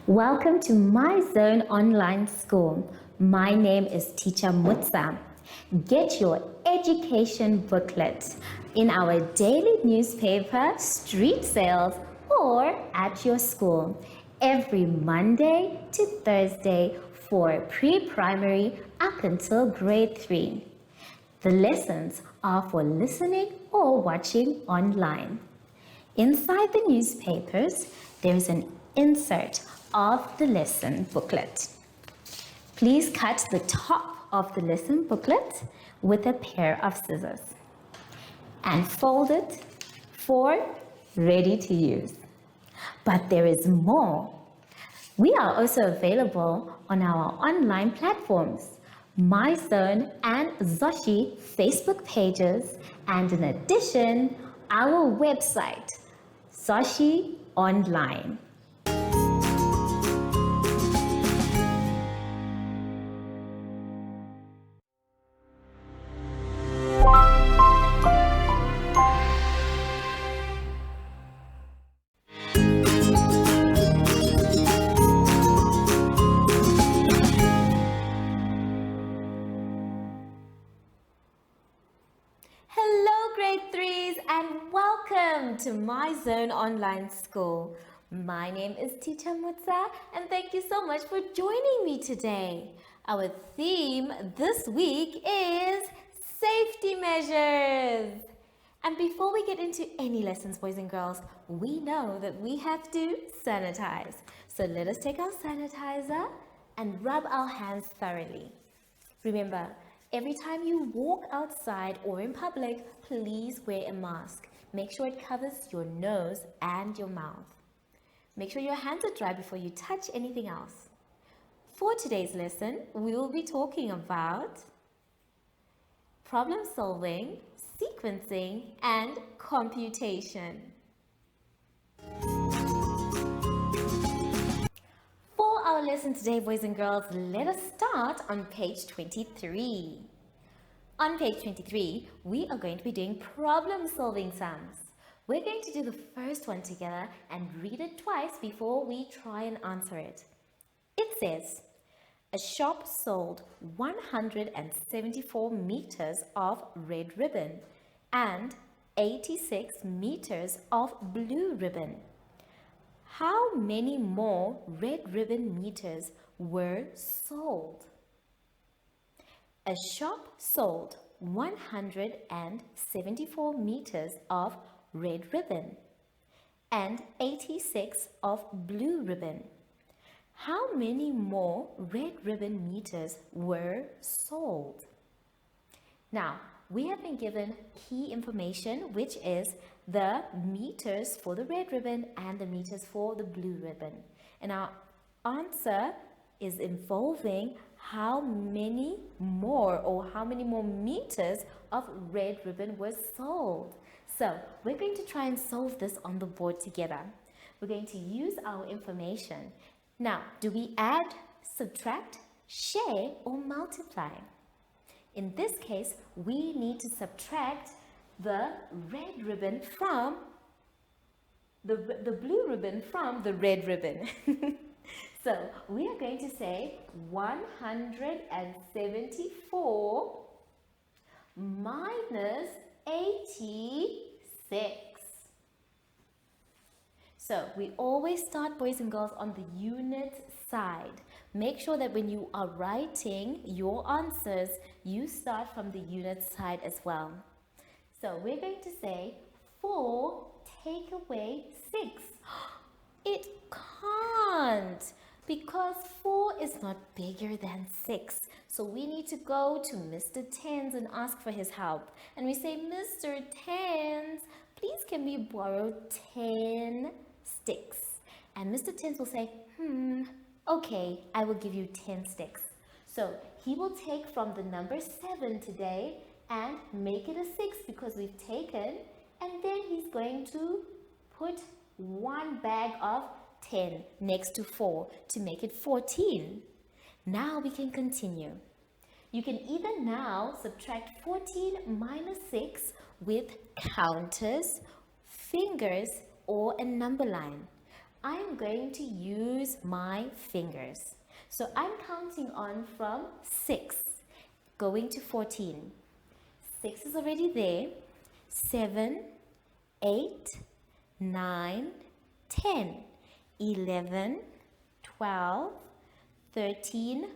Welcome to My Zone Online School. My name is Teacher Mutsa. Get your education booklet in our daily newspaper, street sales, or at your school every Monday to Thursday for pre-primary up until grade 3. The lessons are for listening or watching online. Inside the newspapers, there is an insert of the lesson booklet. Please cut the top of the lesson booklet with a pair of scissors and fold it for ready to use. But there is more. We are also available on our online platforms, MyZone and Zoshi Facebook pages, and in addition, our website, Zoshi Online. Hello grade 3s and welcome to My Zone Online School. My name is Teacher Mutsa and thank you so much for joining me today. Our theme this week is safety measures. And before we get into any lessons, boys and girls, we know that we have to sanitize. So let us take our sanitizer and rub our hands thoroughly. Remember, every time you walk outside or in public, please wear a mask. Make sure it covers your nose and your mouth. Make sure your hands are dry before you touch anything else. For today's lesson, we will be talking about problem solving, sequencing, and computation. For our lesson today, boys and girls, let us start on page 23. On page 23, we are going to be doing problem-solving sums. We're going to do the first one together and read it twice before we try and answer it. It says, a shop sold 174 meters of red ribbon and 86 meters of blue ribbon. How many more red ribbon meters were sold? A shop sold 174 meters of red ribbon and 86 of blue ribbon. How many more red ribbon meters were sold? Now, we have been given key information, which is the meters for the red ribbon and the meters for the blue ribbon. And our answer is involving how many more meters of red ribbon were sold. So we're going to try and solve this on the board together. We're going to use our information. Now, do we add, subtract, share, or multiply? In this case, we need to subtract the red ribbon from the blue ribbon from the red ribbon. So we are going to say 174 minus 86. So we always start, boys and girls, on the unit side. Make sure that when you are writing your answers, you start from the unit side as well. So we're going to say 4 take away 6. It can't, because 4 is not bigger than 6. So we need to go to Mr. Tens and ask for his help. And we say, Mr. Tens, please can we borrow 10 sticks? And Mr. Tens will say, okay, I will give you 10 sticks. So he will take from the number 7 today and make it a 6 because we've taken, and then he's going to put one bag of 10 next to 4 to make it 14. Now we can continue. You can either now subtract 14 minus 6 with counters, fingers, or a number line. I'm going to use my fingers. So I'm counting on from 6, going to 14. 6 is already there. 7, 8, 9, 10, 11, 12, 13,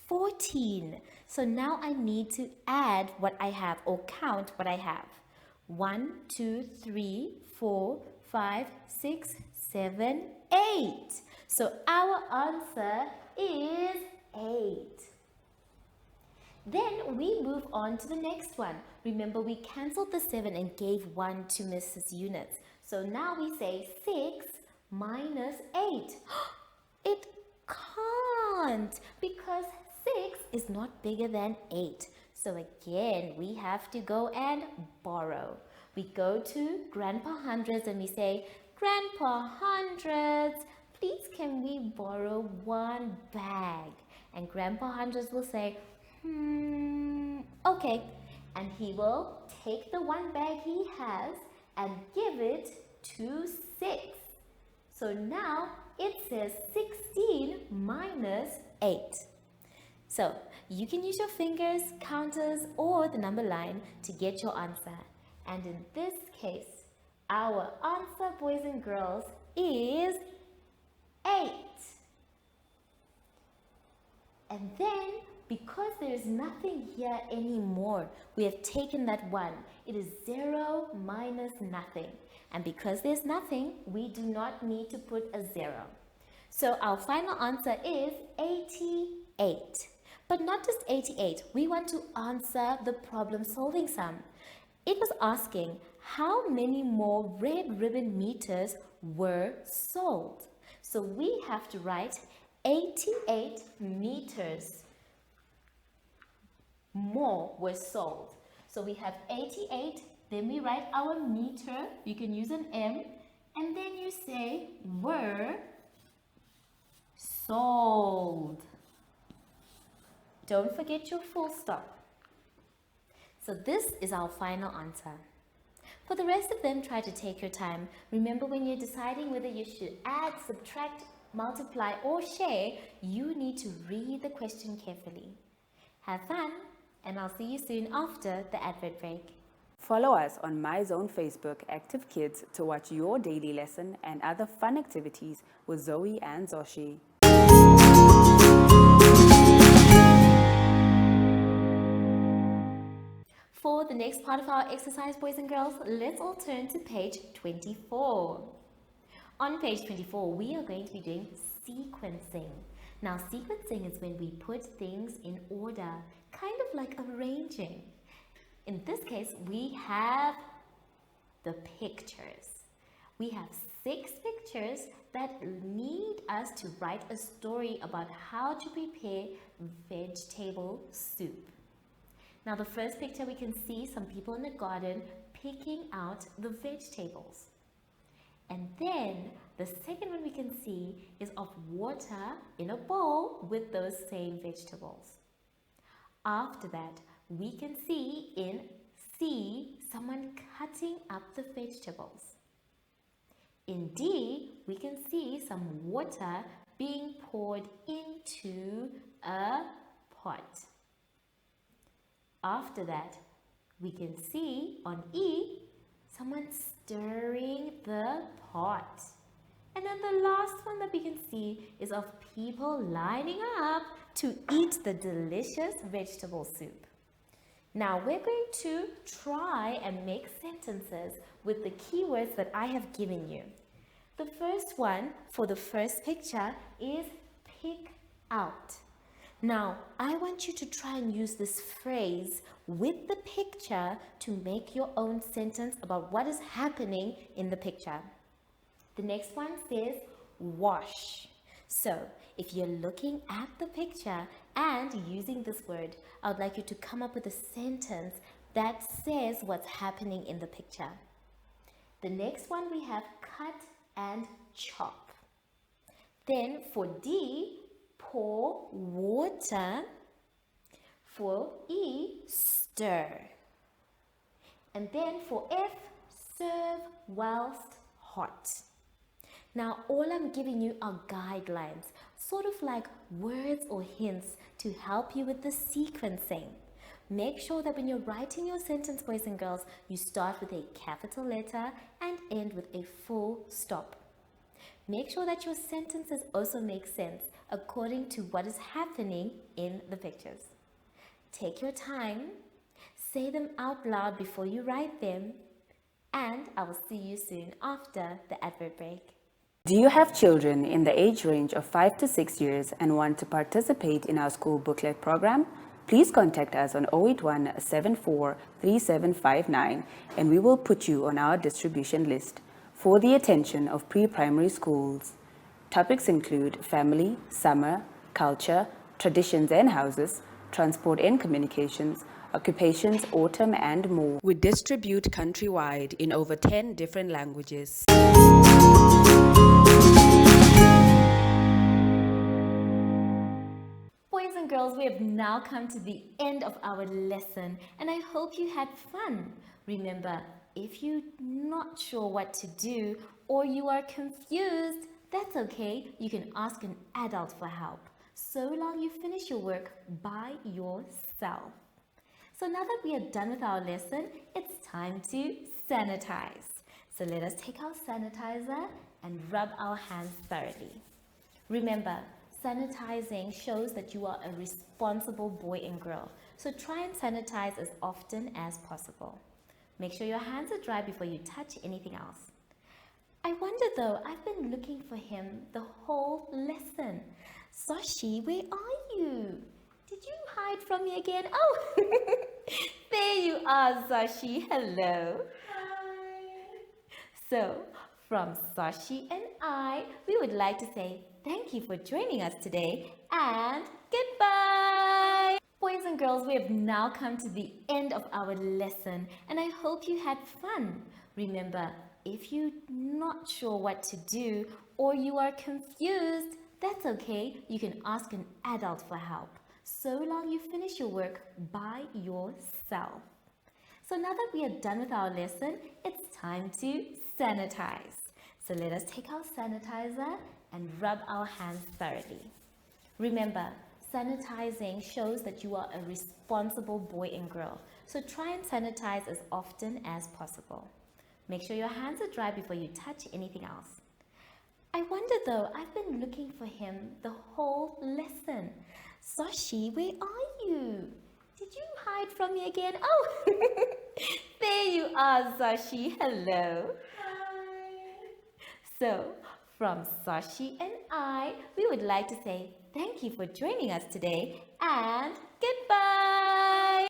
14. So now I need to add what I have or count what I have. 1, 2, 3, 4, 5, 6, 7, 8. So our answer is 8. Then we move on to the next one. Remember, we cancelled the 7 and gave 1 to Mrs. Eunice. So now we say 6 minus 8. It can't, because 6 is not bigger than 8. So again, we have to go and borrow. We go to Grandpa Hundreds and we say, Grandpa Hundreds, please can we borrow 1 bag? And Grandpa Hundreds will say, okay. And he will take the 1 bag he has and give it to 6. So now it says 16 minus 8. So you can use your fingers, counters, or the number line to get your answer. And in this case, our answer, boys and girls, is 8. And then, because there is nothing here anymore, we have taken that 1. It is 0 minus nothing. And because there's nothing, we do not need to put a 0. So our final answer is 88. But not just 88. We want to answer the problem solving sum. It was asking how many more red ribbon meters were sold. So we have to write 88 meters more were sold. So we have 88, then we write our meter, you can use an M, and then you say were sold. Don't forget your full stop. So this is our final answer. For the rest of them, try to take your time. Remember, when you're deciding whether you should add, subtract, multiply, or share, you need to read the question carefully. Have fun, and I'll see you soon after the advert break. Follow us on MyZone Facebook Active Kids to watch your daily lesson and other fun activities with Zoe and Zoshi. For the next part of our exercise, boys and girls, let's all turn to page 24. On page 24, we are going to be doing sequencing. Now, sequencing is when we put things in order, kind of like arranging. In this case, we have the pictures. We have 6 pictures that need us to write a story about how to prepare vegetable soup. Now, the first picture, we can see some people in the garden picking out the vegetables. And then the second one we can see is of water in a bowl with those same vegetables. After that, we can see in C, someone cutting up the vegetables. In D, we can see some water being poured into a pot. After that, we can see on E, someone stirring the pot. And then the last one that we can see is of people lining up to eat the delicious vegetable soup. Now we're going to try and make sentences with the keywords that I have given you. The first one for the first picture is pick out. Now, I want you to try and use this phrase with the picture to make your own sentence about what is happening in the picture. The next one says wash. So, if you're looking at the picture and using this word, I would like you to come up with a sentence that says what's happening in the picture. The next one we have cut and chop. Then for D, pour water. For E, stir. And then for F, serve whilst hot. Now, all I'm giving you are guidelines, sort of like words or hints to help you with the sequencing. Make sure that when you're writing your sentence, boys and girls, you start with a capital letter and end with a full stop. Make sure that your sentences also make sense according to what is happening in the pictures. Take your time, say them out loud before you write them, and I will see you soon after the advert break. Do you have children in the age range of 5 to 6 years and want to participate in our school booklet program? Please contact us on 081 74 3759 and we will put you on our distribution list for the attention of pre-primary schools. Topics include family, summer, culture, traditions and houses, transport and communications, occupations, autumn and more. We distribute countrywide in over 10 different languages. Boys and girls, we have now come to the end of our lesson and I hope you had fun. Remember, if you're not sure what to do or you are confused, that's okay. You can ask an adult for help, so long you finish your work by yourself. So now that we are done with our lesson, it's time to sanitize. So let us take our sanitizer and rub our hands thoroughly. Remember, sanitizing shows that you are a responsible boy and girl. So try and sanitize as often as possible. Make sure your hands are dry before you touch anything else. I wonder though, I've been looking for him the whole lesson. Zoshi, where are you? Did you hide from me again? Oh, there you are, Zoshi. Hello. Hi. So, from Zoshi and I, we would like to say thank you for joining us today and goodbye. Boys and girls, we have now come to the end of our lesson and I hope you had fun. Remember, if you're not sure what to do or you are confused, that's okay. You can ask an adult for help, so long you finish your work by yourself. So now that we are done with our lesson, it's time to sanitize. So let us take our sanitizer and rub our hands thoroughly. Remember, sanitizing shows that you are a responsible boy and girl. So try and sanitize as often as possible. Make sure your hands are dry before you touch anything else. I wonder though, I've been looking for him the whole lesson. Zoshi, where are you? Did you hide from me again? Oh, there you are, Zoshi. Hello. Hi. So, from Zoshi and I, we would like to say thank you for joining us today and goodbye.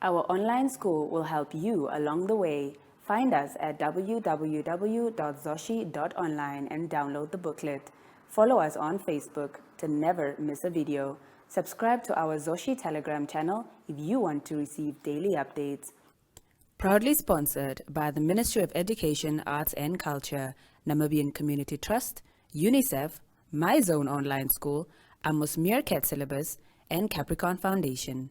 Our online school will help you along the way. Find us at www.zoshi.online and download the booklet. Follow us on Facebook to never miss a video. Subscribe to our Zoshi Telegram channel if you want to receive daily updates. Proudly sponsored by the Ministry of Education, Arts and Culture, Namibian Community Trust, UNICEF, My Zone Online School, Amos Meerkat Syllabus, and Capricorn Foundation.